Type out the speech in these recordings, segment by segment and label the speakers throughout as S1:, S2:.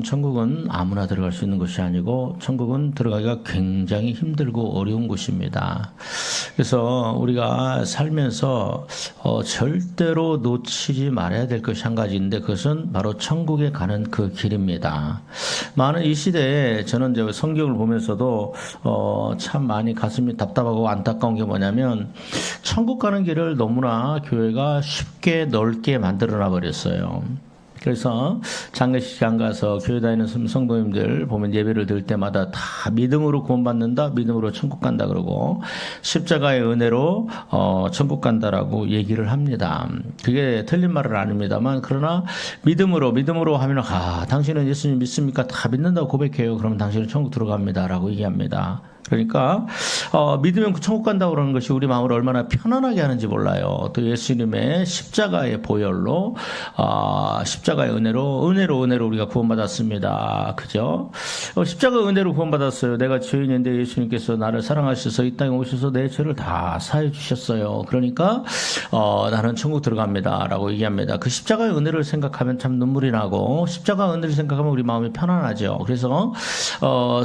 S1: 천국은 아무나 들어갈 수 있는 것이 아니고 천국은 들어가기가 굉장히 힘들고 어려운 곳입니다. 그래서 우리가 살면서 절대로 놓치지 말아야 될 것이 한 가지인데 그것은 바로 천국에 가는 그 길입니다. 많은 이 시대에 저는 이제 성경을 보면서도 참 많이 가슴이 답답하고 안타까운 게 뭐냐면 천국 가는 길을 너무나 교회가 쉽게 넓게 만들어놔 버렸어요. 그래서 장례식장 가서 교회 다니는 성도님들 보면 예배를 드릴 때마다 다 믿음으로 구원받는다, 믿음으로 천국 간다 그러고 십자가의 은혜로 천국 간다라고 얘기를 합니다. 그게 틀린 말은 아닙니다만 그러나 믿음으로 하면 당신은 예수님 믿습니까? 다 믿는다고 고백해요. 그러면 당신은 천국 들어갑니다라고 얘기합니다. 그러니까 믿으면 천국 간다고 그러는 것이 우리 마음을 얼마나 편안하게 하는지 몰라요. 또 예수님의 십자가의 보혈로 십자가의 은혜로 우리가 구원받았습니다. 그죠? 십자가 은혜로 구원받았어요. 내가 죄인인데 예수님께서 나를 사랑하셔서 이 땅에 오셔서 내 죄를 다 사해 주셨어요. 그러니까 나는 천국 들어갑니다 라고 얘기합니다. 그 십자가의 은혜를 생각하면 참 눈물이 나고 십자가 은혜를 생각하면 우리 마음이 편안하죠. 그래서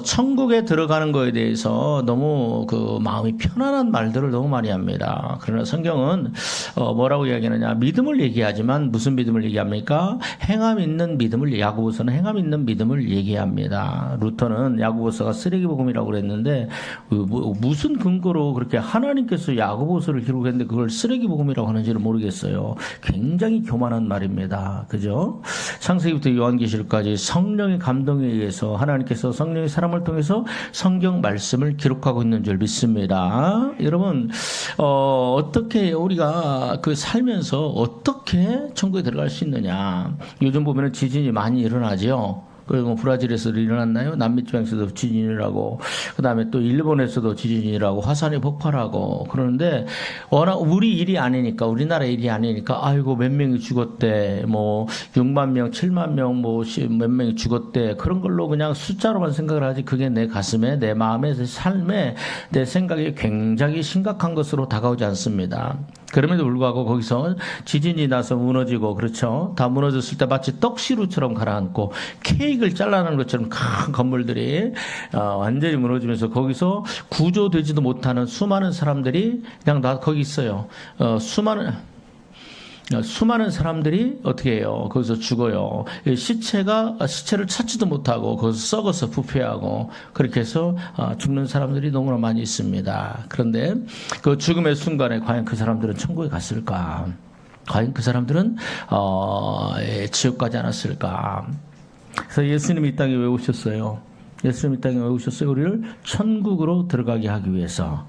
S1: 천국에 들어가는 거에 대해서 너무 그 마음이 편안한 말들을 너무 많이 합니다. 그러나 성경은 뭐라고 이야기하느냐? 믿음을 얘기하지만 무슨 믿음을 얘기합니까? 행함 있는 믿음을, 야고보서는 행함 있는 믿음을 얘기합니다. 루터는 야고보서가 쓰레기 복음이라고 그랬는데 무슨 근거로 그렇게 하나님께서 야고보서를 기록했는데 그걸 쓰레기 복음이라고 하는지를 모르겠어요. 굉장히 교만한 말입니다. 그죠? 창세기부터 요한계시록까지 성령의 감동에 의해서 하나님께서 성령의 사람을 통해서 성경 말씀을 기록하고 있는 줄 믿습니다. 여러분 어떻게 우리가 그 살면서 어떻게 천국에 들어갈 수 있느냐? 요즘 보면은 지진이 많이 일어나죠. 그리고 브라질에서도 일어났나요? 남미 지방에서도 지진이 일어나고, 그 다음에 또 일본에서도 지진이 일어나고, 화산이 폭발하고, 그러는데, 워낙 우리 일이 아니니까, 우리나라 일이 아니니까, 아이고, 몇 명이 죽었대, 6만 명, 7만 명, 몇 명이 죽었대, 그런 걸로 그냥 숫자로만 생각을 하지, 그게 내 가슴에, 내 마음에, 내 삶에, 내 생각에 굉장히 심각한 것으로 다가오지 않습니다. 그럼에도 불구하고 거기서 지진이 나서 무너지고, 그렇죠? 다 무너졌을 때 마치 떡시루처럼 가라앉고, 케이크를 잘라내는 것처럼 큰 건물들이 완전히 무너지면서 거기서 구조되지도 못하는 수많은 사람들이 그냥 다 거기 있어요. 수많은 사람들이 어떻게 해요? 거기서 죽어요. 시체를 찾지도 못하고 거기서 썩어서 부패하고 그렇게 해서 죽는 사람들이 너무나 많이 있습니다. 그런데 그 죽음의 순간에 과연 그 사람들은 천국에 갔을까? 과연 그 사람들은 지옥 가지 않았을까? 그래서 예수님이 이 땅에 왜 오셨어요? 예수님이 이 땅에 왜 오셨어요? 우리를 천국으로 들어가게 하기 위해서.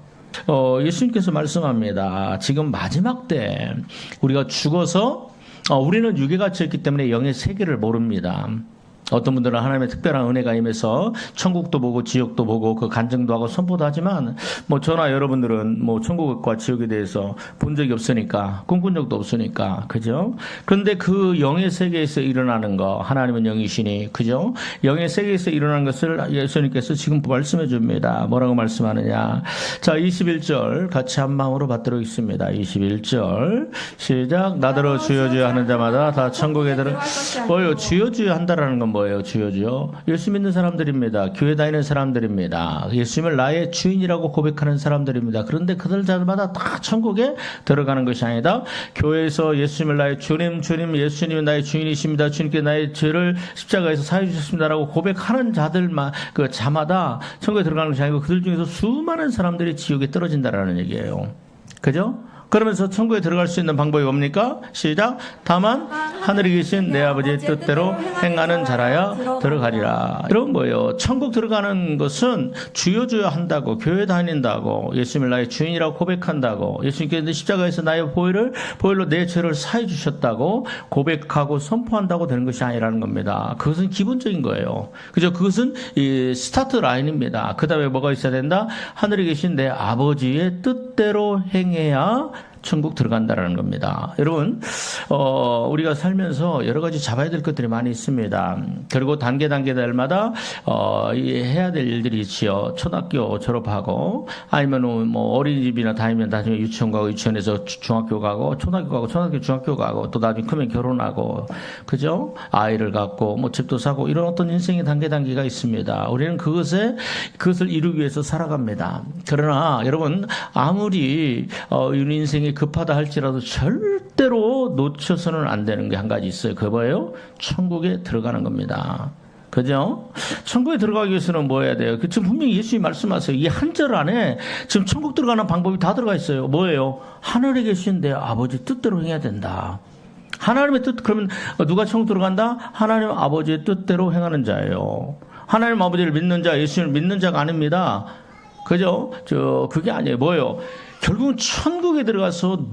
S1: 예수님께서 말씀합니다. 지금 마지막 때 우리가 죽어서 우리는 육에 갇혀있기 때문에 영의 세계를 모릅니다. 어떤 분들은 하나님의 특별한 은혜가 임해서 천국도 보고 지옥도 보고 그 간증도 하고 선포도 하지만 저나 여러분들은 천국과 지옥에 대해서 본 적이 없으니까 꿈꾼 적도 없으니까 그죠? 그런데 그 영의 세계에서 일어나는 거 하나님은 영이시니 그죠? 영의 세계에서 일어나는 것을 예수님께서 지금 말씀해 줍니다. 뭐라고 말씀하느냐? 자 21절 같이 한 마음으로 받도록 있습니다. 21절 시작. 나더러 주여 주여 하는 자마다 다 천국에 들어. 뭐요? 주여 주여 한다라는 건 뭐예요? 주여. 예수 믿는 사람들입니다. 교회 다니는 사람들입니다. 예수님을 나의 주인이라고 고백하는 사람들입니다. 그런데 그들마다 다 천국에 들어가는 것이 아니다. 교회에서 예수님을 나의 주님 예수님은 나의 주인이십니다. 주님께 나의 죄를 십자가에서 사해 주셨습니다라고 고백하는 자들만 그 자마다 천국에 들어가는 것이 아니고 그들 중에서 수많은 사람들이 지옥에 떨어진다라는 얘기예요. 그죠? 그러면서 천국에 들어갈 수 있는 방법이 뭡니까? 시작. 다만 하늘에 계신 내 아버지의 뜻대로 행하는 자라야 들어가리라. 이런 뭐예요? 천국 들어가는 것은 주여 주여 한다고, 교회 다닌다고, 예수님을 나의 주인이라고 고백한다고, 예수님께서 십자가에서 나의 보혈로 내 죄를 사해 주셨다고 고백하고 선포한다고 되는 것이 아니라는 겁니다. 그것은 기본적인 거예요. 그죠? 그것은 이 스타트 라인입니다. 그 다음에 뭐가 있어야 된다? 하늘에 계신 내 아버지의 뜻대로 행해야 천국 들어간다라는 겁니다. 여러분, 우리가 살면서 여러 가지 잡아야 될 것들이 많이 있습니다. 그리고 단계들마다 해야 될 일들이 있지요. 초등학교 졸업하고, 아니면 뭐 어린이집이나 다니면 나중에 유치원 가고, 유치원에서 중학교 가고, 초등학교 가고, 초등학교 중학교 가고, 또 나중에 크면 결혼하고, 그죠? 아이를 갖고, 뭐 집도 사고, 이런 어떤 인생의 단계가 있습니다. 우리는 그것을 이루기 위해서 살아갑니다. 그러나 여러분, 아무리 우리 인생이 급하다 할지라도 절대로 놓쳐서는 안 되는 게 한 가지 있어요. 그거 뭐예요? 천국에 들어가는 겁니다. 그죠? 천국에 들어가기 위해서는 뭐 해야 돼요? 지금 분명히 예수님이 말씀하세요. 이 한 절 안에 지금 천국 들어가는 방법이 다 들어가 있어요. 뭐예요? 하늘에 계신 내 아버지 뜻대로 행해야 된다. 하나님의 뜻, 그러면 누가 천국 들어간다? 하나님 아버지의 뜻대로 행하는 자예요. 하나님 아버지를 믿는 자, 예수님을 믿는 자가 아닙니다. 그죠? 그게 아니에요. 뭐예요? 결국은 천국에 들어가서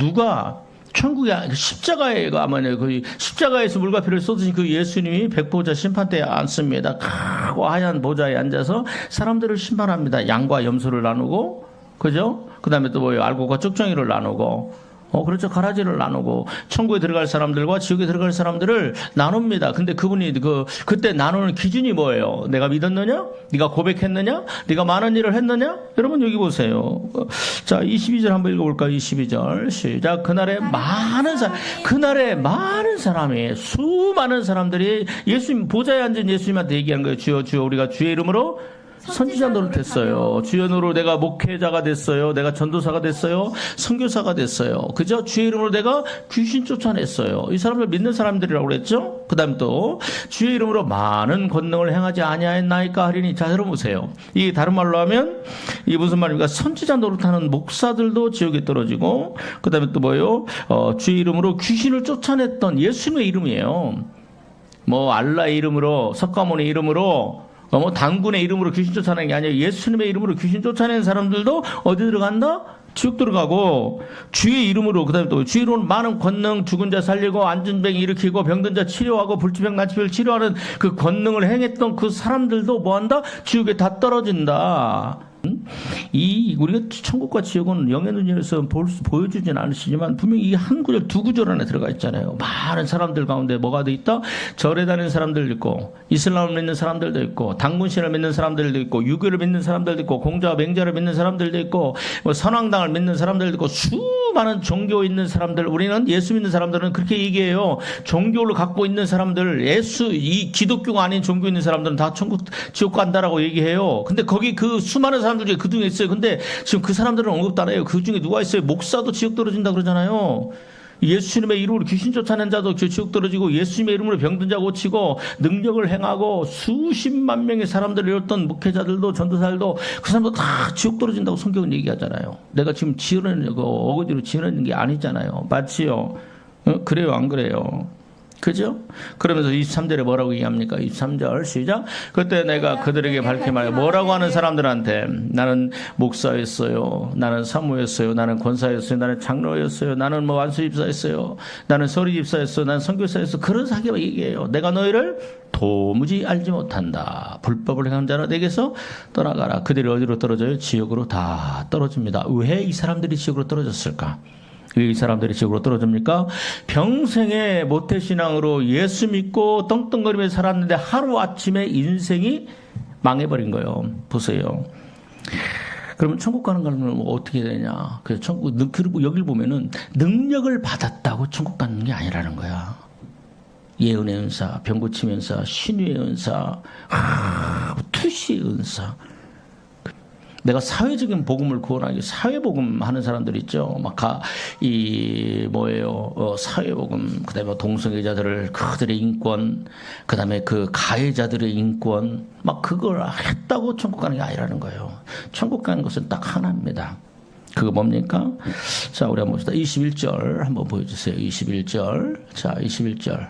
S1: 천국이 십자가에 가면 그 십자가에서 물과 피를 쏟으신 그 예수님이 백보자 심판대에 앉습니다. 크고 하얀 보좌에 앉아서 사람들을 심판합니다. 양과 염소를 나누고, 그죠? 그 다음에 또 뭐예요? 알곡과 쪽정이를 나누고, 그렇죠. 가라지를 나누고, 천국에 들어갈 사람들과 지옥에 들어갈 사람들을 나눕니다. 근데 그분이 그때 나누는 기준이 뭐예요? 내가 믿었느냐? 네가 고백했느냐? 네가 많은 일을 했느냐? 여러분 여기 보세요. 자, 22절 한번 읽어볼까요? 22절. 시작. 그날에 많은 사람이, 수많은 사람들이 예수님, 보좌에 앉은 예수님한테 얘기한 거예요. 주여, 주여, 우리가 주의 이름으로 선지자 노릇했어요. 주의 이름으로 내가 목회자가 됐어요. 내가 전도사가 됐어요. 선교사가 됐어요. 그죠? 주의 이름으로 내가 귀신 쫓아냈어요. 이 사람들 믿는 사람들이라고 그랬죠? 그 다음 또 주의 이름으로 많은 권능을 행하지 아니하였나이까 하리니. 자, 여러분 보세요. 이게 다른 말로 하면 이게 무슨 말입니까? 선지자 노릇하는 목사들도 지옥에 떨어지고, 그 다음에 또 뭐예요? 주의 이름으로 귀신을 쫓아냈던 예수님의 이름이에요. 뭐 알라의 이름으로, 석가모니 이름으로, 뭐 당군의 이름으로 귀신 쫓아내는 게 아니라 예수님의 이름으로 귀신 쫓아내는 사람들도 어디 들어간다? 지옥 들어가고, 주의 이름으로, 그 다음에 또 주의 이름으로 많은 권능, 죽은 자 살리고 안전병 일으키고 병든 자 치료하고 불치병 난치병을 치료하는 그 권능을 행했던 그 사람들도 뭐한다? 지옥에 다 떨어진다. 우리가 천국과 지옥은 영의 눈에서 보여주진 않으시지만 분명히 이 한 구절, 두 구절 안에 들어가 있잖아요. 많은 사람들 가운데 뭐가 돼 있다? 절에 다니는 사람들도 있고, 이슬람을 믿는 사람들도 있고, 당군신을 믿는 사람들도 있고, 유교를 믿는 사람들도 있고, 공자와 맹자를 믿는 사람들도 있고, 뭐 선왕당을 믿는 사람들도 있고, 수많은 종교 있는 사람들. 우리는 예수 믿는 사람들은 그렇게 얘기해요. 종교를 갖고 있는 사람들, 이 기독교가 아닌 종교 있는 사람들은 다 천국, 지옥 간다라고 얘기해요. 근데 거기 그 수많은 사람들 중에 그 중에 있어요. 근데 지금 그 사람들은 언급도 안 해요. 그 중에 누가 있어요? 목사도 지옥 떨어진다 그러잖아요. 예수님의 이름으로 귀신 쫓아낸 자도 지옥 떨어지고, 예수님의 이름으로 병든 자 고치고 능력을 행하고 수십만 명의 사람들을 이뤘던 목회자들도, 전도사들도, 그 사람도 다 지옥 떨어진다고 성경은 얘기하잖아요. 내가 지금 어거지로 지어내는 게 아니잖아요. 맞지요? 그래요, 안 그래요? 그죠? 그러면서 23절에 뭐라고 얘기합니까? 23절 시작. 그때 내가 그들에게 밝히 말해. 뭐라고 하는 사람들한테? 나는 목사였어요. 나는 사무였어요. 나는 권사였어요. 나는 장로였어요. 나는 뭐 안수집사였어요. 나는 서리집사였어요. 나는 선교사였어요. 그런 사람이 얘기해요. 내가 너희를 도무지 알지 못한다. 불법을 행한 자라 내게서 떠나가라. 그들이 어디로 떨어져요? 지옥으로 다 떨어집니다. 왜 이 사람들이 지옥으로 떨어졌을까? 왜 이 사람들이 지옥으로 떨어집니까? 평생의 모태신앙으로 예수 믿고 떵떵거리며 살았는데 하루아침에 인생이 망해버린 거예요. 보세요. 그러면 천국 가는 거는 어떻게 되냐? 그래서 그리고 여기를 보면은 능력을 받았다고 천국 가는 게 아니라는 거야. 예언의 은사, 병고침의 은사, 신유의 은사, 투시의 은사. 내가 사회적인 복음을 구원하기, 사회복음 하는 사람들 있죠. 사회복음, 그 다음에 동성애자들을, 그들의 인권, 그 다음에 그 가해자들의 인권, 그걸 했다고 천국 가는 게 아니라는 거예요. 천국 가는 것은 딱 하나입니다. 그거 뭡니까? 자, 우리 한번 봅시다. 21절 한번 보여주세요. 21절. 자, 21절.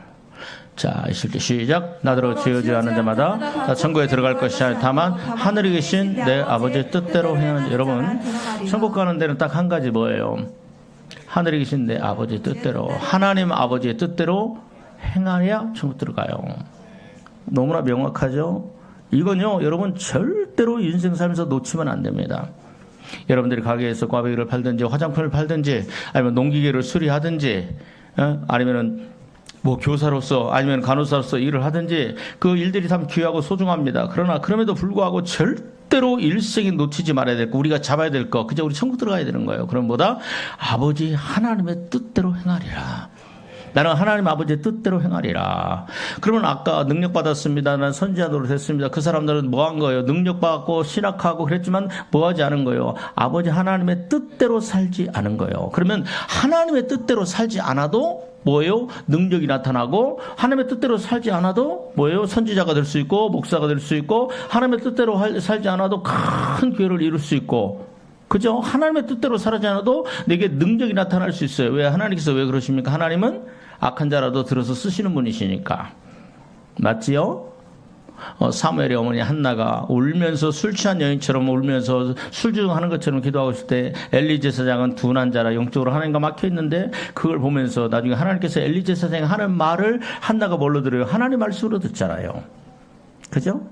S1: 자, 있을 때 시작. 나더러 지어지 않은 자마다 다 천국에 들어갈 것이야. 다만 하늘에 계신 내 아버지의 뜻대로 행하는 자. 여러분, 천국 가는 데는 딱 한 가지 뭐예요? 하늘에 계신 내 아버지의 뜻대로, 하나님 아버지의 뜻대로 행하야 천국 들어가요. 너무나 명확하죠? 이건요, 여러분 절대로 인생 살면서 놓치면 안 됩니다. 여러분들이 가게에서 꽈배기를 팔든지 화장품을 팔든지 아니면 농기계를 수리하든지 아니면은 뭐 교사로서 아니면 간호사로서 일을 하든지 그 일들이 참 귀하고 소중합니다. 그러나 그럼에도 불구하고 절대로 일생에 놓치지 말아야 될 거, 우리가 잡아야 될 거, 그저 우리 천국 들어가야 되는 거예요. 그럼 뭐다? 아버지 하나님의 뜻대로 행하리라. 나는 하나님 아버지의 뜻대로 행하리라. 그러면 아까 능력 받았습니다. 난 선지자 노릇했습니다. 그 사람들은 뭐 한 거예요? 능력 받고 신학하고 그랬지만 뭐 하지 않은 거예요? 아버지 하나님의 뜻대로 살지 않은 거예요. 그러면 하나님의 뜻대로 살지 않아도 뭐예요? 능력이 나타나고, 하나님의 뜻대로 살지 않아도 뭐예요? 선지자가 될 수 있고 목사가 될 수 있고, 하나님의 뜻대로 살지 않아도 큰 교회를 이룰 수 있고, 그죠? 하나님의 뜻대로 살지 않아도 내게 능력이 나타날 수 있어요. 왜? 하나님께서 왜 그러십니까? 하나님은 악한 자라도 들어서 쓰시는 분이시니까. 맞지요? 사무엘의 어머니 한나가 울면서 술 취한 여인처럼 울면서 술주정하는 것처럼 기도하고 있을 때 엘리 제사장은 둔한 자라 영적으로 하나님과 막혀 있는데 그걸 보면서 나중에 하나님께서 엘리 제사장이 하는 말을 한나가 뭘로 들어요? 하나님 말씀으로 듣잖아요. 그죠?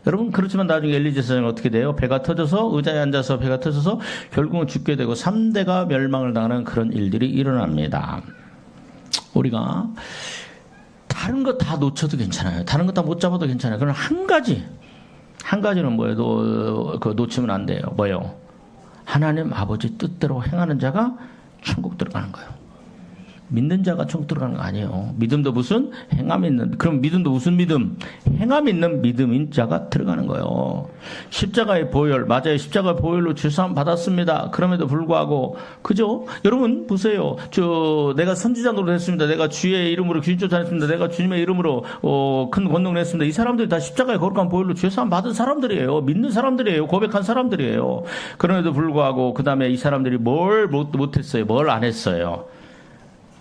S1: 여러분, 그렇지만 나중에 엘리 제사장은 어떻게 돼요? 배가 터져서, 의자에 앉아서 배가 터져서 결국은 죽게 되고 3대가 멸망을 당하는 그런 일들이 일어납니다. 우리가 다른 거 다 놓쳐도 괜찮아요. 다른 거 다 못 잡아도 괜찮아요. 그러나 한 가지는 뭐예요? 놓치면 안 돼요. 뭐예요? 하나님 아버지 뜻대로 행하는 자가 천국 들어가는 거예요. 믿는 자가 천국 들어가는 거 아니에요. 믿음도 무슨? 행함 있는. 그럼 믿음도 무슨 믿음? 행함 있는 믿음인 자가 들어가는 거예요. 십자가의 보혈, 맞아요. 십자가의 보혈로 죄사함 받았습니다. 그럼에도 불구하고, 그죠? 여러분 보세요. 내가 선지자 노릇했습니다. 내가 주의 이름으로 귀신 쫓아냈습니다. 내가 주님의 이름으로 큰 권능을 했습니다. 이 사람들이 다 십자가의 거룩한 보혈로 죄사함 받은 사람들이에요. 믿는 사람들이에요. 고백한 사람들이에요. 그럼에도 불구하고 그 다음에 이 사람들이 뭘 못했어요? 뭘 안 했어요?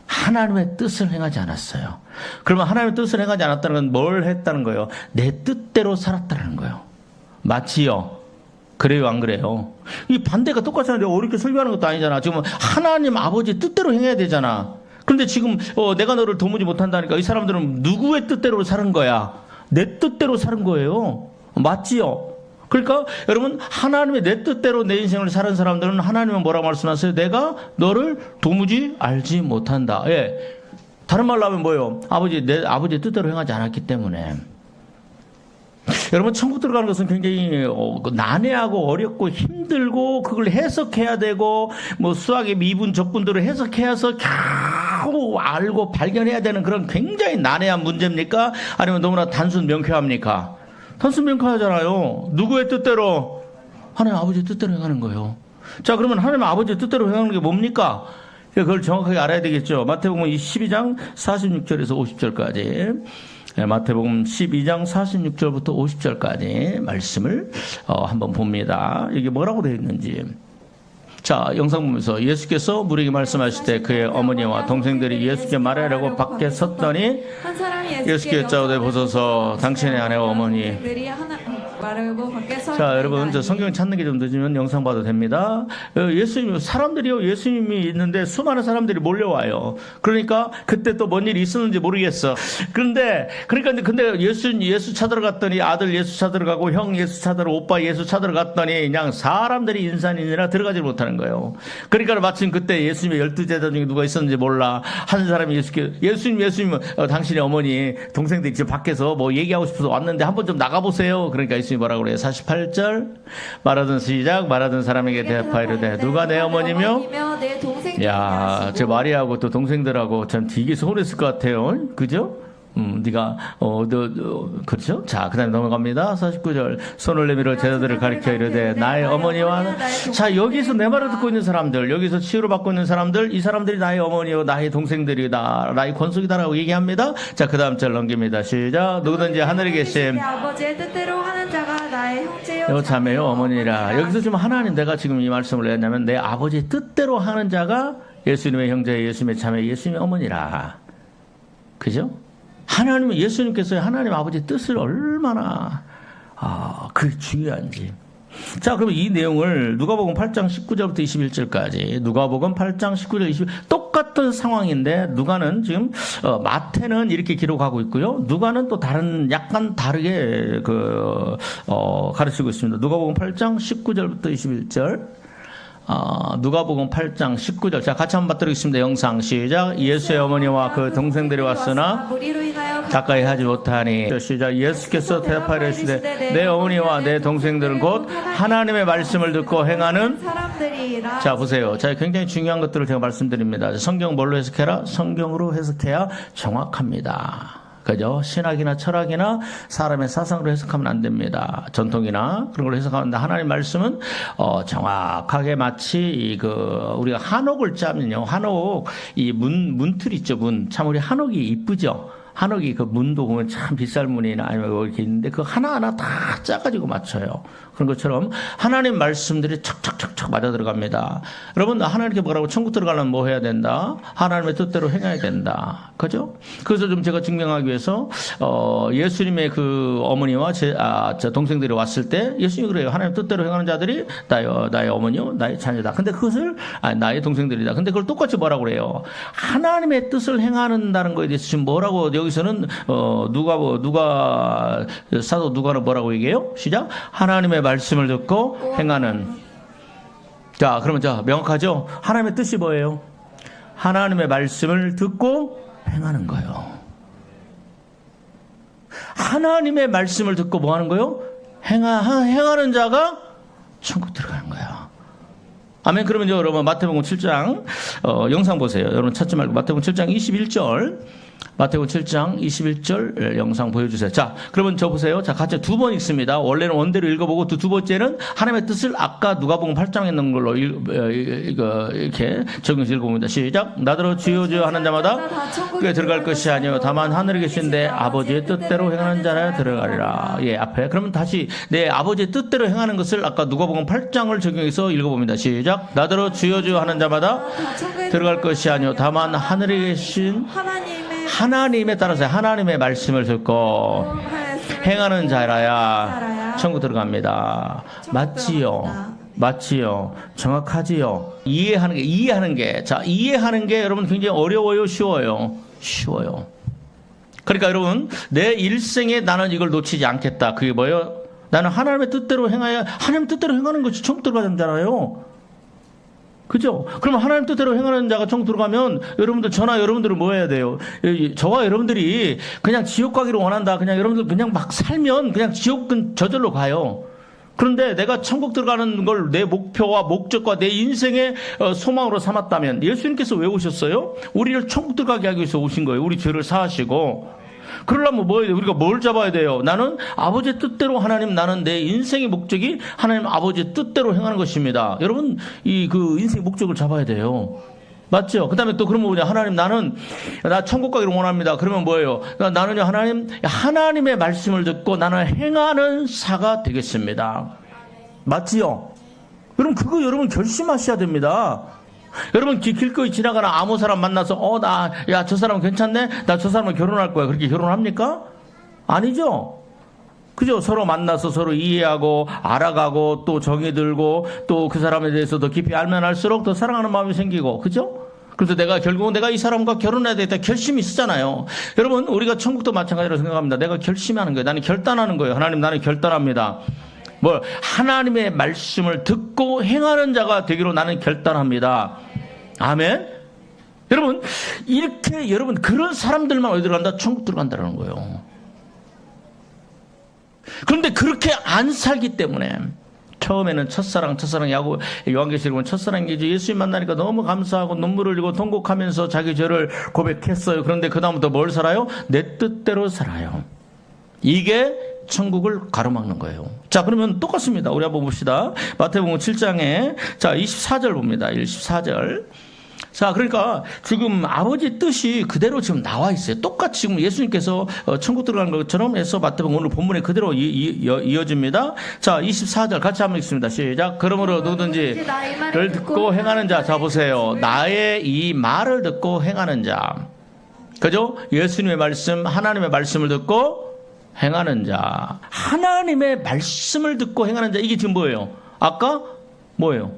S1: 하나님의 뜻을 행하지 않았어요. 그러면 하나님의 뜻을 행하지 않았다는 건 뭘 했다는 거예요? 내 뜻대로 살았다는 거예요. 맞지요? 그래요, 안 그래요? 이 반대가 똑같이 하는데 어렵게 설교하는 것도 아니잖아. 지금 하나님 아버지 뜻대로 행해야 되잖아. 그런데 지금 내가 너를 도무지 못한다니까 이 사람들은 누구의 뜻대로 사는 거야? 내 뜻대로 사는 거예요. 맞지요? 그러니까 여러분, 하나님의 내 뜻대로 내 인생을 사는 사람들은 하나님은 뭐라고 말씀하세요? 내가 너를 도무지 알지 못한다. 예. 다른 말로 하면 뭐예요? 내 아버지의 뜻대로 행하지 않았기 때문에. 여러분, 천국 들어가는 것은 굉장히 난해하고 어렵고 힘들고 그걸 해석해야 되고 뭐 수학의 미분 적분들을 해석해서 겨우 알고 발견해야 되는 그런 굉장히 난해한 문제입니까? 아니면 너무나 단순 명쾌합니까? 단순 명쾌하잖아요. 누구의 뜻대로? 하나님 아버지의 뜻대로 행하는 거예요. 자, 그러면 하나님 아버지의 뜻대로 행하는 게 뭡니까? 그걸 정확하게 알아야 되겠죠. 마태복음 12장 46절에서 50절까지. 마태복음 12장 46절부터 50절까지 말씀을 한번 봅니다. 이게 뭐라고 되어 있는지. 자, 영상 보면서 예수께서 무리에게 말씀하실 때 그의 어머니와 동생들이 예수께 말하려고 밖에 섰더니 예수께 여짜오되 보소서 당신의 아내와 어머니. 자, 여러분, 저 성경 찾는 게 좀 늦으면 영상 봐도 됩니다. 예수님이 있는데 수많은 사람들이 몰려와요. 그러니까 그때 또 뭔 일이 있었는지 모르겠어. 근데 예수 찾으러 갔더니 아들 예수 찾으러 가고 형 예수 찾으러 오빠 예수 찾으러 갔더니 그냥 사람들이 인산인이라 들어가지 못하는 거예요. 그러니까 마침 그때 예수님의 12제자 중에 누가 있었는지 몰라. 한 사람이 예수님 당신의 어머니 동생들이 지금 밖에서 뭐 얘기하고 싶어서 왔는데 한번 좀 나가보세요. 그러니까 예수님이 뭐라고 그래요? 48절 말하던 사람에게 대답하이르되 누가 내 어머니며 야, 저 마리아하고 또 동생들하고 참 되게 서운했을 것 같아요. 그죠? 그렇죠? 자, 그 다음에 넘어갑니다. 49절. 손을 내밀어 제자들을 가리켜 이르되 나의 어머니와 자, 여기서 내 말을 듣고 있는 사람들, 여기서 치유를 받고 있는 사람들, 이 사람들이 나의 어머니요 나의 동생들이다, 나의 권속이다라고 얘기합니다. 자, 그 다음 절 넘깁니다. 시작. 누구든지 하늘에 계신
S2: 아버지의 뜻대로 하는 자가 나의 형제요
S1: 자매요 어머니라. 여기서 지금 하나님, 내가 지금 이 말씀을 왜 했냐면 내 아버지의 뜻대로 하는 자가 예수님의 형제, 예수님의 자매, 예수님의 어머니라. 그죠? 하나님은, 예수님께서 하나님 아버지의 뜻을 얼마나 그게 중요한지. 자, 그러면 이 내용을 누가복음 8장 19절부터 21절까지, 누가복음 8장 19절 20 똑같은 상황인데 누가는 지금 마태는 이렇게 기록하고 있고요. 누가는 또 약간 다르게 가르치고 있습니다. 누가복음 8장 19절부터 21절. 누가복음 8장 19절. 자, 같이 한번 받들겠습니다. 영상 시작. 예수의 어머니와 그 동생들이 왔으나
S2: 무리로 인하여
S1: 가까이 하지 못하니. 시작. 예수께서 대답하여 이르시되 내 어머니와 내 동생들은 곧 하나님의 말씀을 듣고 행하는
S2: 사람들이라.
S1: 자, 보세요. 자, 굉장히 중요한 것들을 제가 말씀드립니다. 성경 뭘로 해석해라? 성경으로 해석해야 정확합니다. 그죠? 신학이나 철학이나 사람의 사상으로 해석하면 안 됩니다. 전통이나 그런 걸로 해석하는데 하나님 말씀은 정확하게 마치 우리가 한옥을 짜면요. 한옥 이 문틀 있죠. 문. 참 우리 한옥이 이쁘죠. 한옥이 그 문도 보면 참 비쌀 문이나 아니면 뭐 이렇게 있는데 그 하나하나 다 짜가지고 맞춰요. 그런 것처럼 하나님 말씀들이 척척척척 맞아 들어갑니다. 여러분, 하나님께 뭐라고 천국 들어가려면 뭐 해야 된다? 하나님의 뜻대로 행해야 된다. 그죠? 그래서 좀 제가 증명하기 위해서, 예수님의 그 어머니와 제 동생들이 왔을 때 예수님이 그래요. 하나님 뜻대로 행하는 자들이 나의 어머니요, 나의 자녀다. 근데 그것을, 나의 동생들이다. 근데 그걸 똑같이 뭐라고 그래요? 하나님의 뜻을 행한다는 거에 대해서 지금 뭐라고 여기서는, 사도 누가는 뭐라고 얘기해요? 시작. 하나님의 말씀을 듣고 행하는. 자, 그러면 명확하죠? 하나님의 뜻이 뭐예요? 하나님의 말씀을 듣고 행하는 거예요. 하나님의 말씀을 듣고 뭐 하는 거예요? 행하는 자가 천국 들어가는 거예요. 아멘. 그러면 여러분 마태복음 7장 영상 보세요. 여러분 찾지 말고 마태복음 7장 21절. 마태복음 7장 21절 영상 보여주세요. 자, 그러면 보세요. 자, 같이 두 번 읽습니다. 원래는 원대로 읽어보고 두 번째는 하나님의 뜻을 아까 누가복음 8장에 있는 걸로 이렇게 적용해서 읽어봅니다. 시작. 나더러 주여 주여 하는 자마다 그에 들어갈 것이 아니요 다만 하늘에 계신 내 아버지의 뜻대로 행하는 자라 들어가리라. 예, 앞에. 그러면 다시 내 아버지의 뜻대로 행하는 것을 아까 누가복음 8장을 적용해서 읽어봅니다. 시작. 나더러 주여 주여 하는 자마다 들어갈 것이 아니요 다만 하늘에 계신 하나님에 따라서 하나님의 말씀을 듣고 행하는 자라야 천국 들어갑니다. 맞지요? 정확하지요? 이해하는 게. 자, 이해하는 게 여러분 굉장히 어려워요? 쉬워요? 쉬워요. 그러니까 여러분, 내 일생에 나는 이걸 놓치지 않겠다. 그게 뭐예요? 나는 하나님의 뜻대로 행해야, 하나님 뜻대로 행하는 것이 천국 들어가는 자라요. 그죠? 그러면 하나님 뜻대로 행하는 자가 천국 들어가면 여러분들, 여러분들은 뭐 해야 돼요? 저와 여러분들이 그냥 지옥 가기를 원한다. 그냥 여러분들 그냥 막 살면 그냥 지옥은 저절로 가요. 그런데 내가 천국 들어가는 걸 내 목표와 목적과 내 인생의 소망으로 삼았다면 예수님께서 왜 오셨어요? 우리를 천국 들어가게 하기 위해서 오신 거예요. 우리 죄를 사하시고. 그러려면 뭐 해야 돼요? 우리가 뭘 잡아야 돼요? 나는 아버지의 뜻대로 하나님, 나는 내 인생의 목적이 하나님 아버지의 뜻대로 행하는 것입니다. 여러분, 그 인생의 목적을 잡아야 돼요. 맞죠? 그 다음에 또 그러면 뭐냐? 하나님, 나 천국 가기를 원합니다. 그러면 뭐예요? 나는요, 하나님의 말씀을 듣고 나는 행하는 사가 되겠습니다. 맞지요? 여러분 결심하셔야 됩니다. 여러분 길거리 지나가는 아무 사람 만나서 저 사람 괜찮네? 나 저 사람을 결혼할 거야. 그렇게 결혼합니까? 아니죠? 그죠? 서로 만나서 서로 이해하고 알아가고 또 정이 들고 또 그 사람에 대해서 더 깊이 알면 알수록 더 사랑하는 마음이 생기고, 그죠? 그래서 결국은 내가 이 사람과 결혼해야 되겠다 결심이 있었잖아요. 여러분, 우리가 천국도 마찬가지로 생각합니다. 내가 결심하는 거예요. 나는 결단하는 거예요. 하나님, 나는 결단합니다. 하나님의 말씀을 듣고 행하는 자가 되기로 나는 결단합니다. 아멘. 여러분, 여러분 그런 사람들만 어디 들어간다? 천국 들어간다는 거예요. 그런데 그렇게 안 살기 때문에 처음에는 첫사랑 요한계시록 보면 첫사랑이죠. 예수님 만나니까 너무 감사하고 눈물을 흘리고 통곡하면서 자기 죄를 고백했어요. 그런데 그 다음부터 뭘 살아요? 내 뜻대로 살아요. 이게 천국을 가로막는 거예요. 자, 그러면 똑같습니다. 우리 한번 봅시다. 마태복음 7장에 24절 봅니다. 24절. 자, 그러니까 지금 아버지 뜻이 그대로 지금 나와 있어요. 똑같이 지금 예수님께서 천국 들어가는 것처럼 해서 마태복음 오늘 본문에 그대로 이어집니다. 자, 24절 같이 한번 읽습니다. 시작. 그러므로 누구든지 를 듣고 행하는 자. 자, 보세요. 나의 이 말을 듣고 행하는 자. 그죠? 예수님의 말씀, 하나님의 말씀을 듣고 행하는 자. 하나님의 말씀을 듣고 행하는 자. 이게 지금 뭐예요? 아까 뭐예요?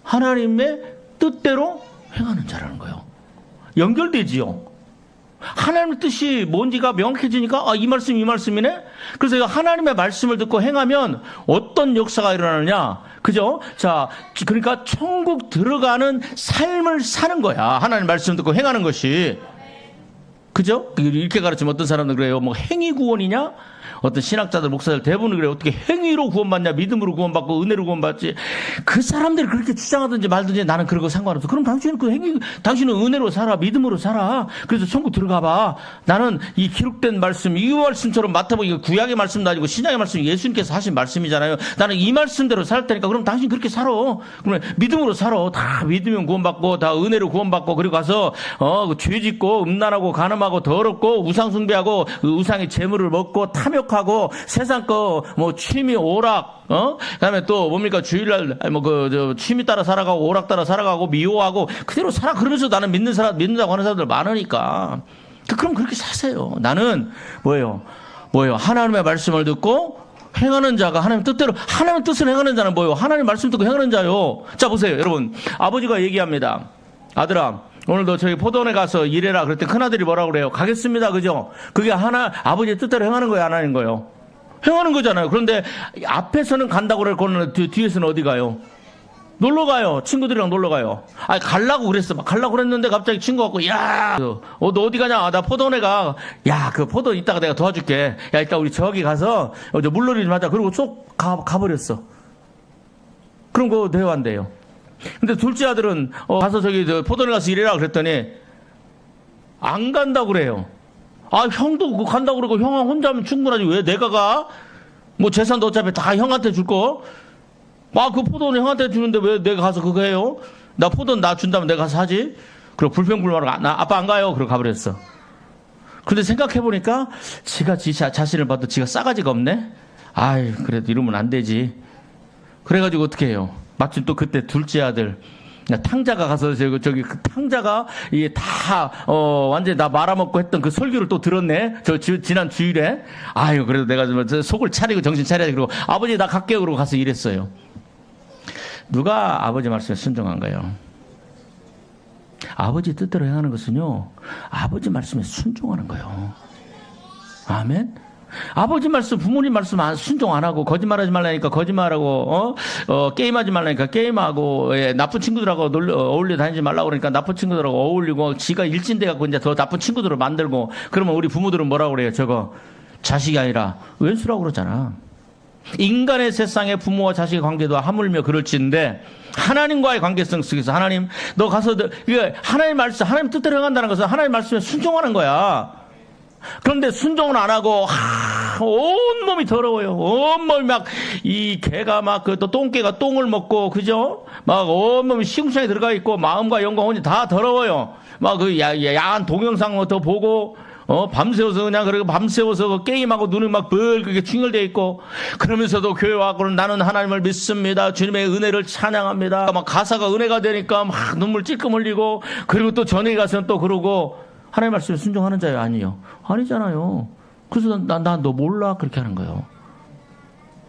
S1: 하나님의 뜻대로 행하는 자라는 거예요. 연결되지요. 하나님의 뜻이 뭔지가 명확해지니까 이 말씀 이 말씀이네. 그래서 하나님의 말씀을 듣고 행하면 어떤 역사가 일어나느냐, 그죠? 자, 그러니까 천국 들어가는 삶을 사는 거야. 하나님 말씀 듣고 행하는 것이, 그죠? 이렇게 가르치면 어떤 사람들 그래요. 뭐 행위 구원이냐? 어떤 신학자들, 목사들 대부분 그래요. 어떻게 행위로 구원받냐? 믿음으로 구원받고 은혜로 구원받지? 그 사람들이 그렇게 주장하든지 말든지 나는 그런 거 상관없어. 그럼 당신은 당신은 은혜로 살아, 믿음으로 살아. 그래서 천국 들어가봐. 나는 이 기록된 말씀, 이 말씀처럼 마태복음, 이거 구약의 말씀도 아니고 신약의 말씀, 예수님께서 하신 말씀이잖아요. 나는 이 말씀대로 살 테니까 그럼 당신 그렇게 살아. 그러면 믿음으로 살아. 다 믿으면 구원받고, 다 은혜로 구원받고, 그리고 가서 죄 짓고, 음란하고, 간음하고, 더럽고, 우상 숭배하고, 우상의 재물을 먹고, 탐욕하고, 세상 거 뭐 취미 오락, 그다음에 또 뭡니까, 주일날 취미 따라 살아가고 오락 따라 살아가고 미워하고 그대로 살아. 그러면서 나는 믿는다고 하는 사람들 많으니까. 그럼 그렇게 사세요. 나는 뭐예요? 하나님의 말씀을 듣고 행하는 자가 하나님 뜻대로, 하나님의 뜻을 행하는 자는 뭐예요? 하나님 말씀 듣고 행하는 자요. 자, 보세요, 여러분. 아버지가 얘기합니다. 아들아, 오늘도 저기 포도원에 가서 일해라. 그랬더니 큰아들이 뭐라고 그래요? 가겠습니다. 그죠? 그게 아버지의 뜻대로 행하는 거예요? 안 하는 거예요? 행하는 거잖아요. 그런데 앞에서는 간다고 그랬고 뒤에서는 어디 가요? 놀러 가요. 친구들이랑 놀러 가요. 가려고 그랬어. 가려고 그랬는데 갑자기 친구가 왔고, 야, 너 어디 가냐? 나 포도원에 가. 야, 그 포도 이따가 내가 도와줄게. 야, 이따 우리 저기 가서 물놀이 좀 하자. 그리고 쏙 가버렸어. 그럼 그거 대화한대요. 근데 둘째 아들은 가서 저기 포도원에 가서 일해라 그랬더니 안 간다고 그래요. 형도 간다고 그러고 형 혼자 하면 충분하지 왜 내가 가? 뭐 재산도 어차피 다 형한테 줄 거. 그 포도원 형한테 주는데 왜 내가 가서 그거 해요? 나 포도원 나 준다면 내가 가서 하지. 그리고 불평불만하고 나 아빠 안 가요. 그러고 가버렸어. 근데 생각해보니까 지가 자신을 봐도 지가 싸가지가 없네. 그래도 이러면 안 되지. 그래가지고 어떻게 해요? 마침 또 그때 둘째 아들 탕자가 가서 저기 그 탕자가 이게 다 완전히 나 말아먹고 했던 그 설교를 또 들었네. 지난 주일에. 그래도 내가 좀 속을 차리고 정신 차려야지. 그러고 아버지 나 갈게요. 그러고 가서 일했어요. 누가 아버지 말씀에 순종한 거예요? 아버지 뜻대로 행하는 것은요, 아버지 말씀에 순종하는 거예요. 아멘. 아버지 말씀, 부모님 말씀 순종 안 하고, 거짓말하지 말라니까 거짓말하고, 게임하지 말라니까 게임하고, 나쁜 친구들하고 어울려 다니지 말라고 그러니까 나쁜 친구들하고 어울리고, 지가 일진돼갖고 이제 더 나쁜 친구들을 만들고, 그러면 우리 부모들은 뭐라고 그래요? 저거 자식이 아니라 왼수라고 그러잖아. 인간의 세상에 부모와 자식의 관계도 하물며 그럴지인데, 하나님과의 관계성 속에서 하나님, 너 가서 이게 하나님 말씀, 하나님 뜻대로 행한다는 것은 하나님 말씀에 순종하는 거야. 그런데 순종은 안 하고 온몸이 더러워요. 온몸이 이 개가 또 똥개가 똥을 먹고, 그죠? 온몸이 시궁창에 들어가 있고 마음과 영과 혼이 다 더러워요. 그 야한 동영상 더 보고 밤새워서 그리고 밤새워서 게임하고 눈이 벌겋게 충혈되어 있고, 그러면서도 교회 와서 나는 하나님을 믿습니다. 주님의 은혜를 찬양합니다. 가사가 은혜가 되니까 눈물 찔끔 흘리고, 그리고 또 전에 가서는 또 그러고, 하나님 말씀에 순종하는 자예요? 아니요. 아니잖아요. 그래서 난 너 몰라. 그렇게 하는 거예요.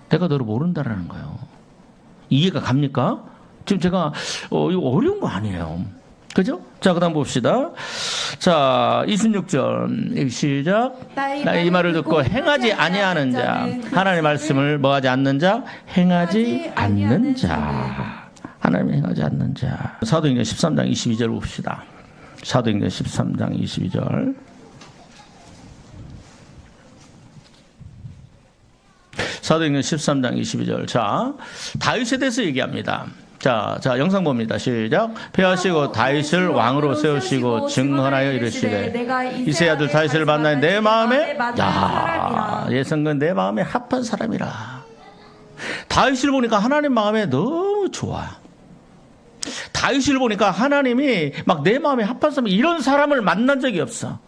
S1: 내가 너를 모른다라는 거예요. 이해가 갑니까? 지금 제가 이거 어려운 거 아니에요. 그죠? 자, 그 다음 봅시다. 자, 26절 시작. 나 이 말을 듣고 행하지 아니하는 자, 하나님의 말씀을 뭐하지 않는 자, 행하지 않는 자. 하나님이 행하지 않는 자. 사도행전 13장 22절 봅시다. 사도행전 13장 22절. 사도행전 13장 22절. 자, 다윗에 대해서 얘기합니다. 자, 영상 봅니다. 시작. 폐하시고 다윗을 왕으로 세우시고 증언하여 이르시되, 이새의 아들 다윗을 만나니 내 마음에 예성건 내 마음에 합한 사람이라. 다윗을 보니까 하나님 마음에 너무 좋아. 다윗을 보니까 하나님이 내 마음에 합한 사람, 이런 사람을 만난 적이 없어.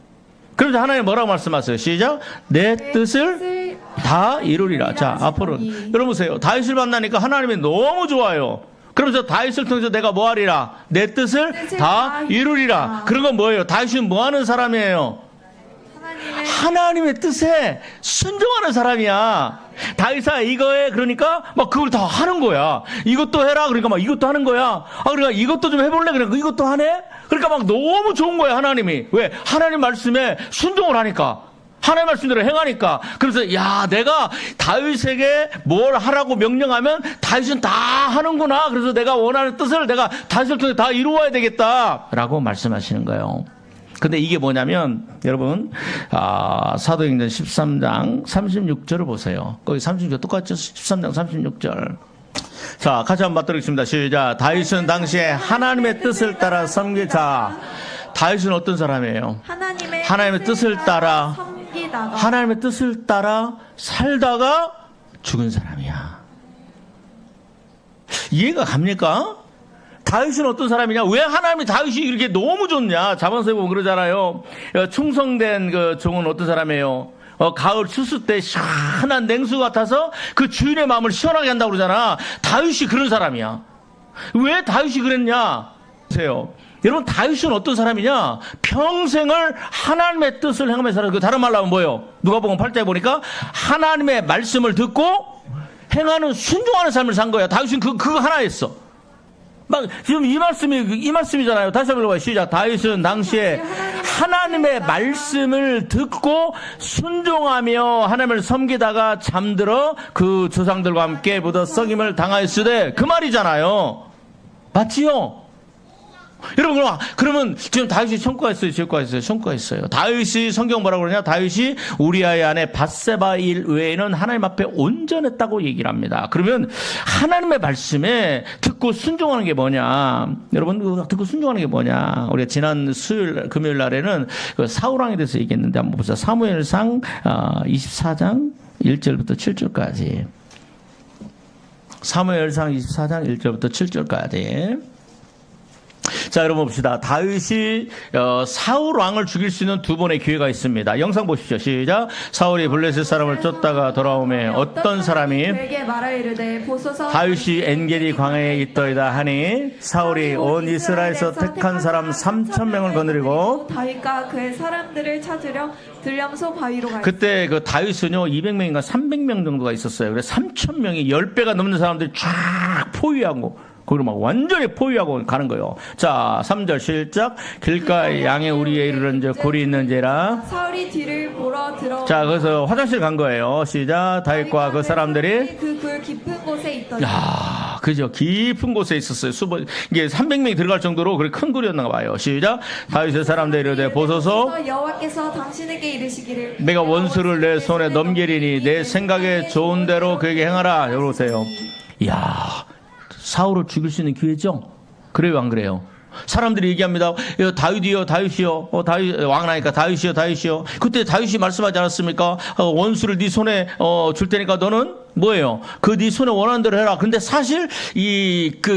S1: 그래서 하나님 뭐라고 말씀하세요? 시작. 내 뜻을 다 이루리라. 자, 앞으로 여러분 보세요. 다윗을 만나니까 하나님이 너무 좋아요. 그러면서 다윗을 통해서 내가 뭐 하리라? 내 뜻을 다 이루리라. 그런 건 뭐예요? 다윗이 뭐 하는 사람이에요? 하나님의 뜻에 순종하는 사람이야. 다윗아 이거 해. 그러니까 막 그걸 다 하는 거야. 이것도 해라. 그러니까 막 이것도 하는 거야. 그러니까 이것도 좀 해볼래. 그러니까 이것도 하네. 그러니까 막 너무 좋은 거야 하나님이. 왜? 하나님 말씀에 순종을 하니까. 하나님 말씀대로 행하니까. 그래서 야 내가 다윗에게 뭘 하라고 명령하면 다윗은 다 하는구나. 그래서 내가 원하는 뜻을 내가 다윗을 통해 다 이루어야 되겠다라고 말씀하시는 거예요. 근데 이게 뭐냐면 여러분 사도행전 13장 36절을 보세요. 거기 36절 똑같죠? 13장 36절. 자 같이 한번 맞들겠습니다. 시작. 다윗은 당시에 하나님의 뜻을 따라 섬기자. 다윗은 어떤 사람이에요? 하나님의 뜻을 따라 섬기다가 하나님의 뜻을 따라 살다가 죽은 사람이야. 이해가 갑니까? 다윗은 어떤 사람이냐? 왜 하나님이 다윗이 이렇게 너무 좋냐? 자반서에 보면 그러잖아요. 충성된 그 종은 어떤 사람이에요? 가을 추수 때 시원한 냉수 같아서 그 주인의 마음을 시원하게 한다고 그러잖아. 다윗이 그런 사람이야. 왜 다윗이 그랬냐? 보세요. 여러분 다윗은 어떤 사람이냐? 평생을 하나님의 뜻을 행하며 살았어요. 다른 말로 하면 뭐예요? 누가복음 8장에 보니까 하나님의 말씀을 듣고 행하는 순종하는 삶을 산 거야. 다윗은 그거 하나였어. 막 지금 이 말씀이잖아요. 다시 한번 읽어봐요. 시작. 다윗은 당시에 하나님의 말씀을 듣고 순종하며 하나님을 섬기다가 잠들어 그 조상들과 함께 묻어 썩임을 당하였으되 그 말이잖아요. 맞지요? 여러분 그러면 지금 다윗이 천국가 있어요? 지옥가 있어요? 천국가 있어요. 다윗이 성경 뭐라고 그러냐? 다윗이 우리아의 아내 밧세바 일 외에는 하나님 앞에 온전했다고 얘기를 합니다. 그러면 하나님의 말씀에 듣고 순종하는 게 뭐냐? 여러분 듣고 순종하는 게 뭐냐? 우리가 지난 수요일 금요일 날에는 그 사울왕에 대해서 얘기했는데 한번 보자. 사무엘상 24장 1절부터 7절까지. 사무엘상 24장 1절부터 7절까지. 자, 여러분 봅시다. 다윗이 사울 왕을 죽일 수 있는 두 번의 기회가 있습니다. 영상 보십시오. 시작. 사울이 블레셋 사람을 쫓다가 돌아오매 어떤 사람이
S2: 그에게 말하이르되 보소서
S1: 다윗이 엔게디 광야에 있더이다 하니 사울이 온 이스라엘에서 택한 사람 3,000명을 거느리고
S2: 다윗과 그의 사람들을 찾으려 들량소 바위로 가.
S1: 그때 그 다윗은요 200명인가 300명 정도가 있었어요. 그래서 3,000명이 10배가 넘는 사람들이 쫙 포위하고 그걸 막 완전히 포위하고 가는 거예요. 자, 3절 시작. 길가에 양의 우리에 이르는즉 굴이 있는지라.
S2: 사울이 뒤를 보러 들어.
S1: 자, 그래서 화장실 간 거예요. 시작. 다윗과 그 사람들이
S2: 그 굴 깊은 곳에 있더니.
S1: 야, 그죠. 깊은 곳에 있었어요. 이게 300명이 들어갈 정도로 그렇게 큰 굴이었나 봐요. 시작. 다윗의 사람들이 이르되 보소서
S2: 여호와께서 당신에게 이르시기를
S1: 내가 원수를 내 손에 넘기리니 내 생각에 좋은 대로 그에게 행하라. 여기 보세요. 이야. 사울을 죽일 수 있는 기회죠? 그래요, 안 그래요? 사람들이 얘기합니다. 다윗이요, 다윗이요. 다윗, 왕 나니까 다윗이요, 다윗이요. 그때 다윗이 말씀하지 않았습니까? 원수를 네 손에, 줄 테니까 너는 뭐예요? 그 네 손에 원하는 대로 해라. 근데 사실,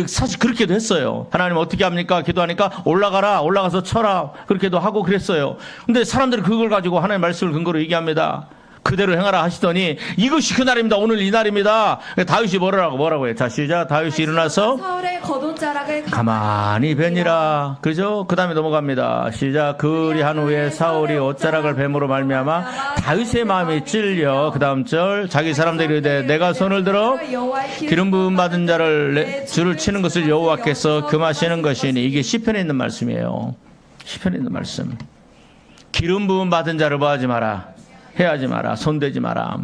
S1: 사실 그렇게도 했어요. 하나님 어떻게 합니까? 기도하니까 올라가서 쳐라. 그렇게도 하고 그랬어요. 근데 사람들이 그걸 가지고 하나님의 말씀을 근거로 얘기합니다. 그대로 행하라 하시더니 이것이 그날입니다. 오늘 이날입니다. 다윗이 뭐라고 해요? 자, 시작. 다윗이 일어나서
S2: 사울의 겉옷 자락을
S1: 가만히 베니라. 그죠? 그 다음에 넘어갑니다. 시작. 그리한 후에 사울이 옷자락을 뱀으로 말미암아 다윗의 마음이 찔려. 그 다음 절. 자기 사람들이 이르되 내가 손을 들어 기름 부음 받은 자를 줄을 치는 것을 여호와께서 금하시는 것이니. 이게 시편에 있는 말씀이에요. 시편에 있는 말씀. 기름 부음 받은 자를 뭐 하지 마라. 해하지 마라. 손대지 마라.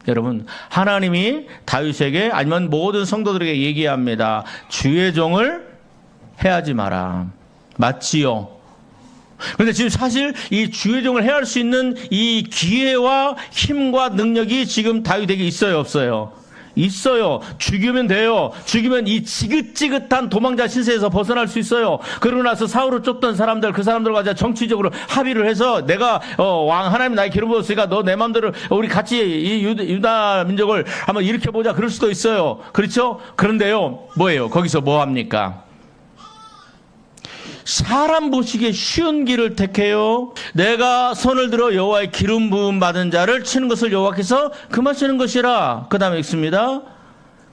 S1: 여러분, 하나님이 다윗에게 아니면 모든 성도들에게 얘기합니다. 주의 종을 해하지 마라. 맞지요? 그런데 지금 사실 이 주의 종을 해할 수 있는 이 기회와 힘과 능력이 지금 다윗에게 있어요, 없어요? 있어요. 죽이면 돼요. 죽이면 이 지긋지긋한 도망자 신세에서 벗어날 수 있어요. 그러고 나서 사울을 쫓던 사람들, 그 사람들과 정치적으로 합의를 해서 내가 왕 하나님 나의 기름 부었으니까 너 내 마음대로 우리 같이 이 유다 민족을 한번 일으켜보자. 그럴 수도 있어요. 그렇죠? 그런데요, 뭐예요? 거기서 뭐 합니까? 사람 보시기에 쉬운 길을 택해요. 내가 손을 들어 여호와의 기름 부음 받은 자를 치는 것을 여호와께서 금하시는 것이라. 그 다음에 읽습니다.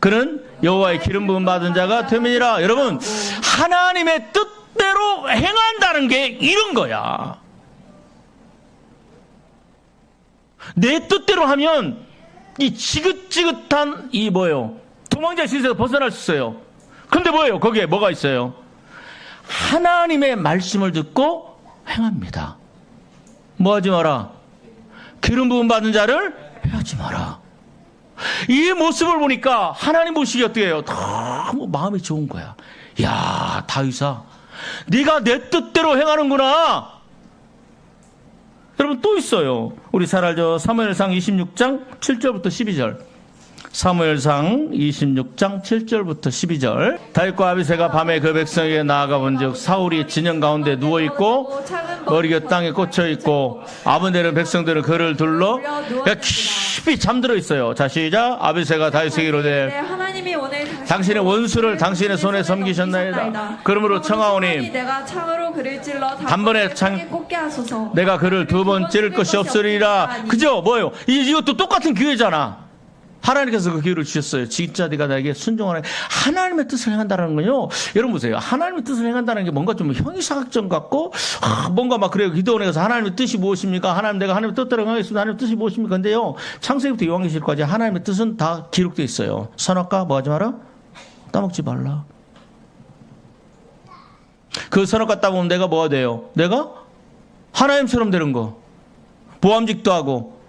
S1: 그는 여호와의 기름 부음 받은 자가 되면이라. 여러분, 하나님의 뜻대로 행한다는 게 이런 거야. 내 뜻대로 하면 이 지긋지긋한 이 뭐예요? 도망자 신세에서 벗어날 수 있어요. 근데 뭐예요? 거기에 뭐가 있어요? 하나님의 말씀을 듣고 행합니다. 뭐 하지 마라? 기름 부음 받은 자를 해하지 마라. 이 모습을 보니까 하나님 보시기 어떻게 해요? 너무 마음이 좋은 거야. 야, 다윗아, 네가 내 뜻대로 행하는구나. 여러분 또 있어요. 우리 잘 알죠? 사무엘상 26장 7절부터 12절. 사무엘상 26장 7절부터 12절. 다윗과 아비새가 밤에 그 백성에게 나아가 본즉 사울이 진영 가운데 누워있고 머리가 땅에 꽂혀있고 아브넬은 백성들은 그를 둘러 깊이 잠들어 있어요. 자, 시작. 아비새가 다윗에게 이르되
S2: 하나님이 오늘
S1: 당신의 원수를 당신의 손에 섬기셨나이다. 그러므로 청하오니
S2: 내가 창으로 그를 찔러
S1: 단번에
S2: 창에 꽂게 하소서.
S1: 내가 그를 두 번 찌를 것이 없으리라. 그죠? 뭐예요? 이것도 똑같은 기회잖아. 하나님께서 그 기회를 주셨어요. 진짜 네가 나에게 순종하는 하나님의 뜻을 행한다는 건요. 여러분 보세요. 하나님의 뜻을 행한다는 게 뭔가 좀 형이사각점 같고 뭔가 막 그래요. 기도원에 가서 하나님의 뜻이 무엇입니까? 하나님 내가 하나님의 뜻대로 행하겠습니다. 하나님의 뜻이 무엇입니까? 근데요. 창세기부터 요한계시록까지 하나님의 뜻은 다 기록되어 있어요. 선악과 뭐 하지 마라? 따먹지 말라. 그 선악과 따먹으면 내가 뭐가 돼요? 내가 하나님처럼 되는 거. 보암직도 하고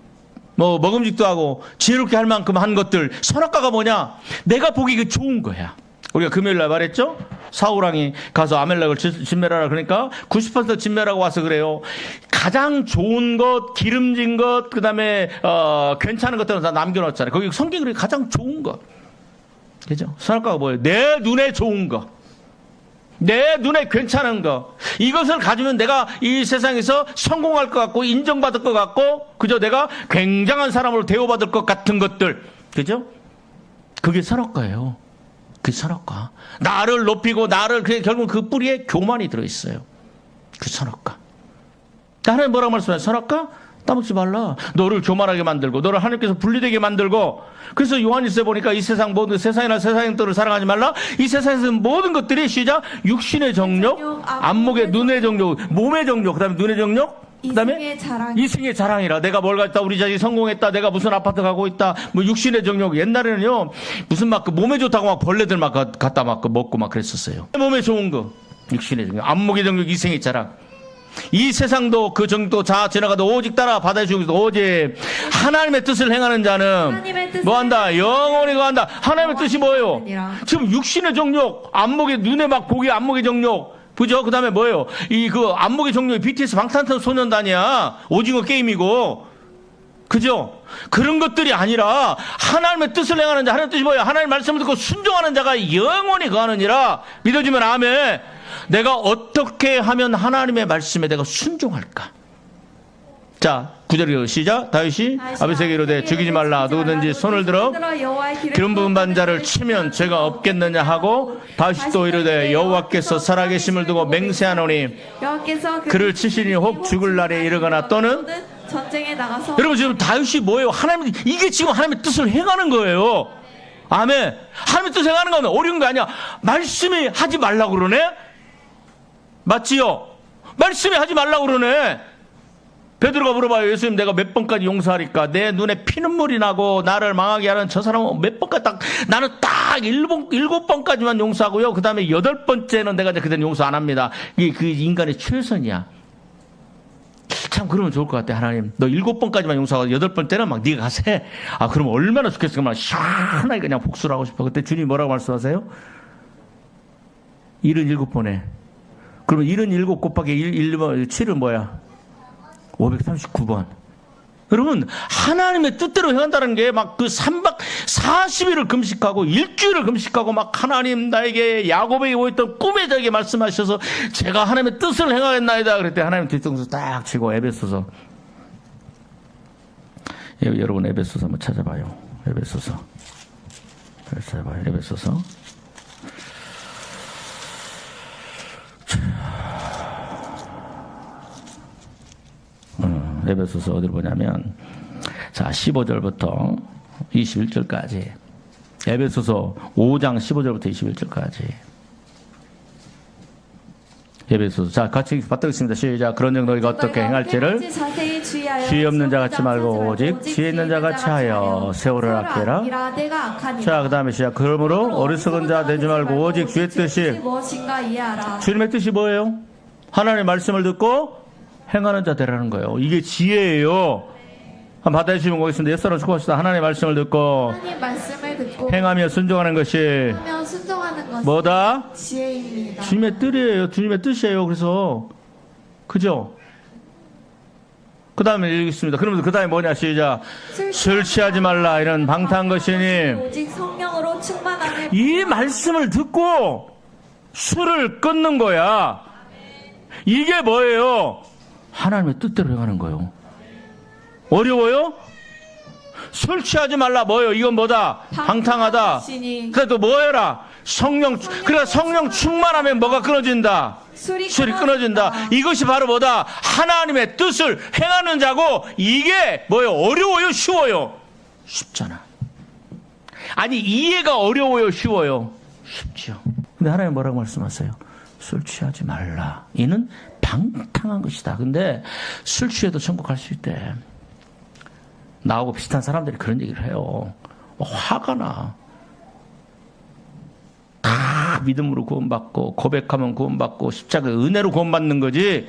S1: 뭐 먹음직도 하고 지혜롭게 할 만큼 한 것들. 선악과가 뭐냐? 내가 보기 좋은 거야. 우리가 금요일날 말했죠? 사울왕이 가서 아멜렉을 진멸하라 그러니까 90% 진멸하고 와서 그래요. 가장 좋은 것, 기름진 것, 그 다음에 괜찮은 것들은 다 남겨놓았잖아요. 거기 성경이 가장 좋은 것. 그죠? 선악과가 뭐예요? 내 눈에 좋은 것, 내 눈에 괜찮은 거, 이것을 가지면 내가 이 세상에서 성공할 것 같고 인정받을 것 같고, 그죠? 내가 굉장한 사람으로 대우받을 것 같은 것들, 그죠? 그게 선악과예요. 그 선악과. 나를 높이고 나를, 결국 그 뿌리에 교만이 들어있어요. 그 선악과. 하나님 뭐라고 말씀하세요? 선악과? 따먹지 말라. 너를 교만하게 만들고 너를 하나님께서 분리되게 만들고. 그래서 요한일서에 보니까 이 세상 모든 세상이나 세상의 것들을 사랑하지 말라. 이 세상에서 모든 것들이 시작 육신의 정욕, 안목의 눈의 정욕, 몸의 정욕, 그다음에 눈의 정욕, 그다음에 이승의 자랑이라. 내가 뭘 갖다 우리 자식이 성공했다. 내가 무슨 아파트 가고 있다. 뭐 육신의 정욕. 옛날에는요 무슨 막 그 몸에 좋다고 막 벌레들 막 갖다 막 먹고 막 그랬었어요. 몸에 좋은 거 육신의 정욕, 안목의 정욕, 이승의 자랑. 이 세상도 그 정도 자 지나가도 오직 따라 바다의 중에서 오직 하나님의 뜻을 행하는 자는 뭐한다? 영원히 거한다. 하나님의 뜻이 뭐예요? 지금 육신의 정욕, 안목의 눈에 막 보기 안목의 정욕, 그죠? 그 다음에 뭐예요? 그 안목의 정욕이 BTS 방탄소년단이야. 오징어 게임이고, 그죠? 그런 것들이 아니라 하나님의 뜻을 행하는 자. 하나님의 뜻이 뭐예요? 하나님의 말씀을 듣고 순종하는 자가 영원히 거하느니라. 믿어주면 아멘. 내가 어떻게 하면 하나님의 말씀에 내가 순종할까? 자, 9절 시작. 다윗이 아비새에게 이르되 죽이지 말라. 누구든지 손을 들어 기름 부은 받은 자를 치면 죄가 없겠느냐 하고, 다윗이 또 이르되 여호와께서 살아계심을 두고 맹세하노니 그를 치시니 혹 죽을 날에 이르거나 또는
S2: 전쟁에 나가서.
S1: 여러분 지금 다윗이 뭐예요? 하나님, 이게 지금 하나님의 뜻을 행하는 거예요. 아멘. 하나님의 뜻을 행하는 건 어려운 거 아니야. 말씀이 하지 말라고 그러네? 맞지요? 말씀이 하지 말라고 그러네. 베드로가 물어봐요. 예수님, 내가 몇 번까지 용서하리까? 내 눈에 피눈물이 나고 나를 망하게 하는 저 사람은 몇 번까지 나는 딱 7번까지만 용서하고요. 그 다음에 8번째는 내가 그대는 용서 안 합니다. 이게 그 인간의 최선이야. 참 그러면 좋을 것 같아. 하나님, 너 7번까지만 용서하고 8번째는 막 네가 가서 해. 아, 그럼 얼마나 좋겠어. 그만 시원하게 그냥 복수를 하고 싶어. 그때 주님 뭐라고 말씀하세요? 77번에. 그러면 77 곱하기 7은 뭐야? 539번. 여러분, 하나님의 뜻대로 행한다는 게 막 그 3박 40일을 금식하고 일주일을 금식하고 막 하나님 나에게 야곱에게 보였던 꿈의 자에게 말씀하셔서 제가 하나님의 뜻을 행하겠나이다. 그랬더니 하나님 뒤통수 딱 치고 에베소서. 여러분 에베소서 한번 찾아봐요. 에베소서. 찾아봐요. 에베소서. 에베소서 어디를 보냐면, 자, 15절부터 21절까지. 에베소서 5장 15절부터 21절까지. 예배소서. 자, 같이 받들겠습니다. 시작. 그런즉 너희가 어떻게 행할지를 지혜 없는 자 같이 말고 오직 지혜 있는 자 같이 하여 세월을 아끼라. 자, 그 다음에 시작. 그러므로 어리석은 자 되지 말고 오직 주의 뜻이, 주님의 뜻이 뭐예요? 하나님의 말씀을 듣고 행하는 자 되라는 거예요. 이게 지혜예요. 한번 받아주시면 보겠습니다. 옛사람 축복합시다. 하나님의 말씀을 듣고 행하며 순종하는 것이 뭐다?
S2: 지혜입니다.
S1: 주님의 뜻이에요. 주님의 뜻이에요. 그래서 그죠? 그 다음에 읽겠습니다. 그러면서 그 다음에 뭐냐? 시작. 술 취하지 말라. 이런 방탕한 것이니
S2: 오직 성령으로 충만함을
S1: 이 말씀을 듣고 술을 끊는 거야. 이게 뭐예요? 하나님의 뜻대로 행하는 거예요. 어려워요? 술 취하지 말라. 뭐예요? 이건 뭐다? 방탕하다. 그래도 뭐 해라? 성령, 그래 성령 충만하면 뭐가 끊어진다? 술이 끊어진다. 이것이 바로 뭐다? 하나님의 뜻을 행하는 자고, 이게 뭐예요? 어려워요? 쉬워요? 쉽잖아. 아니, 이해가 어려워요? 쉬워요? 쉽죠. 근데 하나님 뭐라고 말씀하세요? 술 취하지 말라. 이는 방탕한 것이다. 근데 술 취해도 천국 갈 수 있대. 나하고 비슷한 사람들이 그런 얘기를 해요. 화가 나. 다 믿음으로 구원받고 고백하면 구원받고 십자가의 은혜로 구원받는 거지,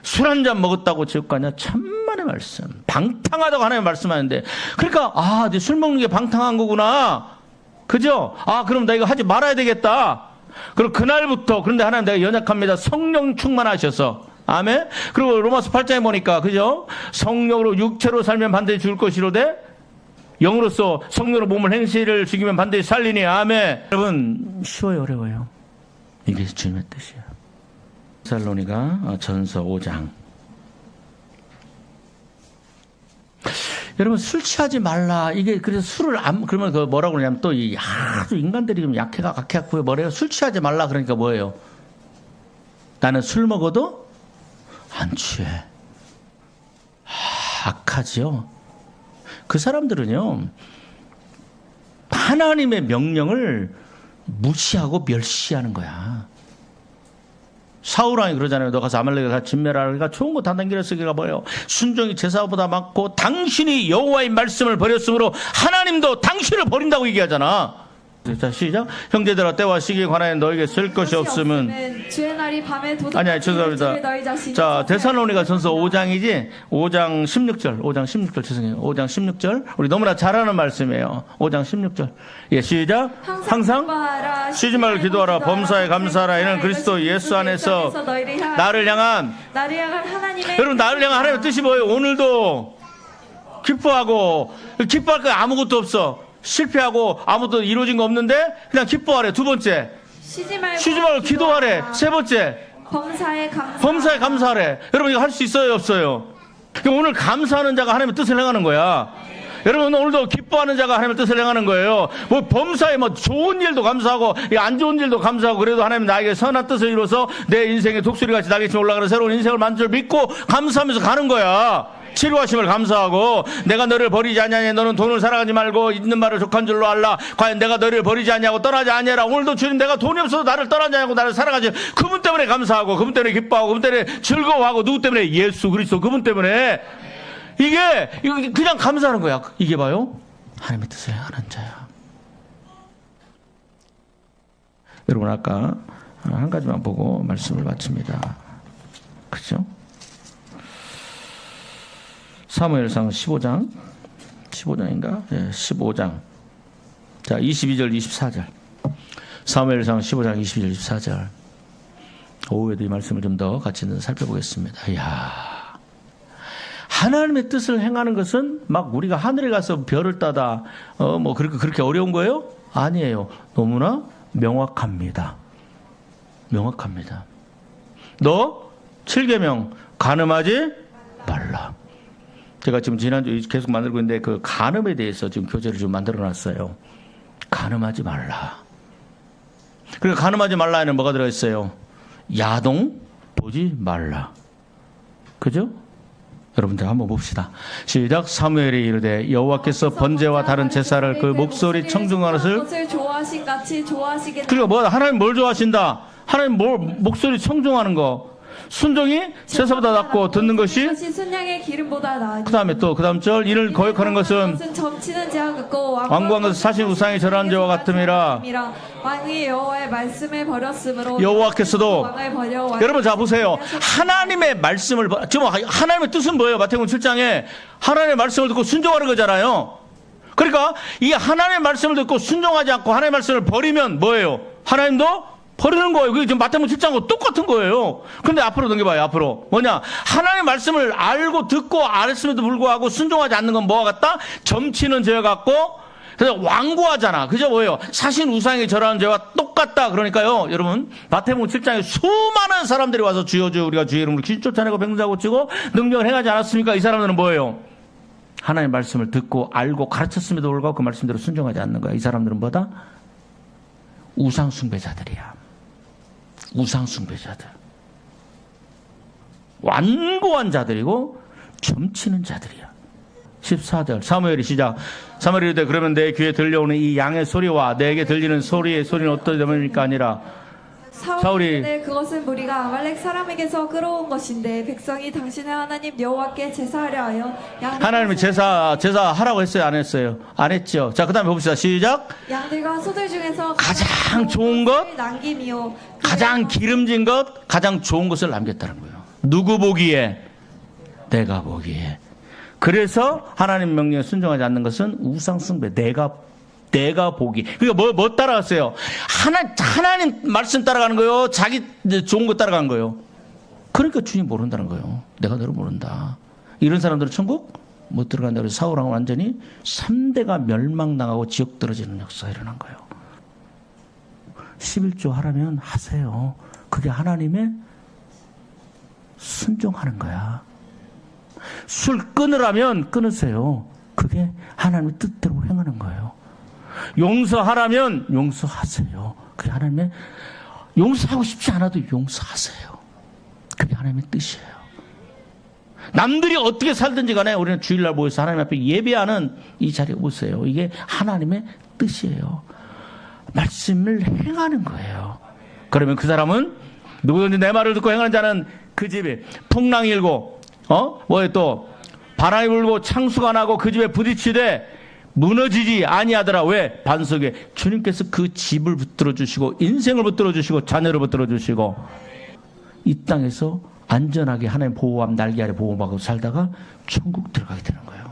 S1: 술 한 잔 먹었다고 지옥 가냐? 천만의 말씀. 방탕하다고 하나님 말씀하는데, 그러니까 네 술 먹는 게 방탕한 거구나. 그죠? 그럼 나 이거 하지 말아야 되겠다. 그럼 그날부터, 그런데 하나님 내가 연약합니다. 성령 충만하셔서. 아멘. 그리고 로마서 8장에 보니까, 그죠? 성령으로 육체로 살면 반드시 죽을 것이로되 영으로서 성령으로 몸을 행실을 죽이면 반드시 살리니. 아멘. 여러분, 쉬워요? 어려워요? 이게 주님의 뜻이에요. 살로니가 전서 5장. 여러분, 술 취하지 말라. 이게 그래서 술을 그러면 그 뭐라고 그러냐면, 또 이 아주 인간들이 좀 약해갖고 뭐래요? 술 취하지 말라. 그러니까 뭐예요? 나는 술 먹어도 안 취해. 악하지요. 그 사람들은요, 하나님의 명령을 무시하고 멸시하는 거야. 사울왕이 그러잖아요. 너 가서 아말렉을 다 진멸하라. 그러니까 좋은 거 다 당기려쓰기가 뭐예요? 순종이 제사보다 많고 당신이 여호와의 말씀을 버렸으므로 하나님도 당신을 버린다고 얘기하잖아. 자, 시작. 형제들아, 때와 시기에 관하여 너에게 쓸 것이 없으면
S2: 주의 날이 밤에 도둑
S1: 아니야, 죄송합니다. 자, 데살로니가 전서 5장이지? 5장 16절. 5장 16절 죄송해요. 5장 16절. 우리 너무나 잘 아는 말씀이에요. 5장 16절. 예, 시작. 항상 쉬지 말고 기도하라. 범사에 감사하라. 이는 그리스도 예수 안에서 나를 향한
S2: 하나님의,
S1: 여러분, 나를 향한 하나님의 뜻이 뭐예요? 오늘도 기뻐하고, 기뻐할 거 아무것도 없어. 실패하고 아무것도 이루어진 거 없는데 그냥 기뻐하래. 두 번째, 쉬지 말고 기도하래. 세 번째, 범사에 감사하래. 여러분, 이거 할 수 있어요? 없어요? 그럼 오늘 감사하는 자가 하나님의 뜻을 행하는 거야. 여러분, 오늘도 기뻐하는 자가 하나님의 뜻을 행하는 거예요. 뭐 범사에 뭐 좋은 일도 감사하고 안 좋은 일도 감사하고, 그래도 하나님 나에게 선한 뜻을 이루어서 내 인생의 독수리같이 날개처럼 올라가는 새로운 인생을 만들 줄 믿고 감사하면서 가는 거야. 치료하심을 감사하고, 내가 너를 버리지 아니하니 너는 돈을 사랑하지 말고 있는 말을 족한 줄로 알라. 과연 내가 너를 버리지 아니하고 떠나지 아니하라. 오늘도 주님, 내가 돈이 없어도 나를 떠나지 아니하고 나를 사랑하지, 그분 때문에 감사하고, 그분 때문에 기뻐하고, 그분 때문에 즐거워하고, 누구 때문에? 예수 그리스도 그분 때문에. 이게 그냥 감사하는 거야. 이게 봐요, 하나님의 뜻을 하는 자야. 여러분, 아까 한 가지만 보고 말씀을 마칩니다. 그죠? 사무엘상 15장인가? 예, 15장. 자, 22절, 24절. 사무엘상 15장, 22절, 24절. 오후에도 이 말씀을 좀 더 같이 살펴보겠습니다. 이야. 하나님의 뜻을 행하는 것은 막 우리가 하늘에 가서 별을 따다, 뭐 그렇게 어려운 거예요? 아니에요. 너무나 명확합니다. 명확합니다. 너 7계명 간음하지 말라. 제가 지금 지난주 계속 만들고 있는데, 그 간음에 대해서 지금 교재를 좀 만들어 놨어요. 간음하지 말라. 그러니까 간음하지 말라에는 뭐가 들어있어요? 야동 보지 말라. 그죠? 여러분들 한번 봅시다. 시작. 사무엘이 이르되 여호와께서 번제와 다른 제사를 그 목소리 청중하는 것을
S2: 좋아하신 같이 좋아하시게.
S1: 그러니까 뭐야? 하나님 뭘 좋아하신다? 하나님 목소리 청중하는 거.
S3: 순종이 제사보다 낫고 듣는 것이
S2: 순양의 기름보다 나으니.
S3: 그 다음에 또 그 다음 절 이를 거역하는 것은
S2: 점치는 죄와 같고
S3: 완고한 것은 사신 우상이 절하는 죄와 같음이라.
S2: 왕이 여호와의 말씀을 버렸으므로
S3: 여호와께서도
S2: 왕을 버려
S3: 여러분 자 보세요. 하나님의 말씀을 지금 하나님의 뜻은 뭐예요? 마태복음 7장에 하나님의 말씀을 듣고 순종하는 거잖아요. 그러니까 이 하나님의 말씀을 듣고 순종하지 않고 하나님의 말씀을 버리면 뭐예요? 하나님도 버리는 거예요. 그게 지금 마태복음 7장과 똑같은 거예요. 근데 앞으로 넘겨봐요. 앞으로 뭐냐? 하나님의 말씀을 알고 듣고 알았음에도 불구하고 순종하지 않는 건 뭐와 같다? 점치는 죄와 같고, 그래서 완고하잖아. 그죠? 뭐예요? 사신 우상에 절하는 죄와 똑같다. 그러니까요, 여러분, 마태복음 7장에 수많은 사람들이 와서 주여 주여 우리가 주의 이름으로 귀신 쫓아내고 병자 고치고 능력을 행하지 않았습니까? 이 사람들은 뭐예요? 하나님의 말씀을 듣고 알고 가르쳤음에도 불구하고 그 말씀대로 순종하지 않는 거야. 이 사람들은 뭐다? 우상 숭배자들이야. 우상 숭배자들. 완고한 자들이고 점치는 자들이야. 14절 사무엘이 시작. 사무엘이 이르되 그러면 내 귀에 들려오는 이 양의 소리와 내게 들리는 소리의 소리는 어떠냐니까 아니라
S2: 사울이 그것은 무리가 아말렉 사람에게서 끌어온 것인데 백성이 당신의 하나님 여호와께 제사하려 하여
S3: 하나님이 제사 하라고 했어요? 안 했어요? 안 했죠. 자, 그 다음에 봅시다. 시작.
S2: 양들과 소들 중에서
S3: 가장 좋은 것,
S2: 남김이요
S3: 가장 기름진 것, 가장 좋은 것을 남겼다는 거예요. 누구 보기에? 내가 보기에. 그래서 하나님 명령에 순종하지 않는 것은 우상 숭배. 내가 보기. 그러니까 뭐 따라갔어요? 하나님 말씀 따라가는 거예요? 자기 좋은 거 따라가는 거예요? 그러니까 주님 모른다는 거예요. 내가 너를 모른다. 이런 사람들은 천국 못 들어간다. 그래서 사울왕은 완전히 3대가 멸망당하고 지옥 떨어지는 역사가 일어난 거예요. 11조 하라면 하세요. 그게 하나님의 순종하는 거야. 술 끊으라면 끊으세요. 그게 하나님의 뜻대로 행하는 거예요. 용서하라면 용서하세요. 그게 하나님의, 용서하고 싶지 않아도 용서하세요. 그게 하나님의 뜻이에요. 남들이 어떻게 살든지 간에 우리는 주일날 모여서 하나님 앞에 예배하는 이 자리에 오세요. 이게 하나님의 뜻이에요. 말씀을 행하는 거예요. 그러면 그 사람은 누구든지 내 말을 듣고 행하는 자는 그 집에 풍랑이 일고 뭐에 또 바람이 불고 창수가 나고 그 집에 부딪히되 무너지지 아니하더라. 왜? 반석에 주님께서 그 집을 붙들어 주시고 인생을 붙들어 주시고 자녀를 붙들어 주시고 이 땅에서 안전하게 하나님 보호함 날개 아래 보호받고 살다가 천국 들어가게 되는 거예요.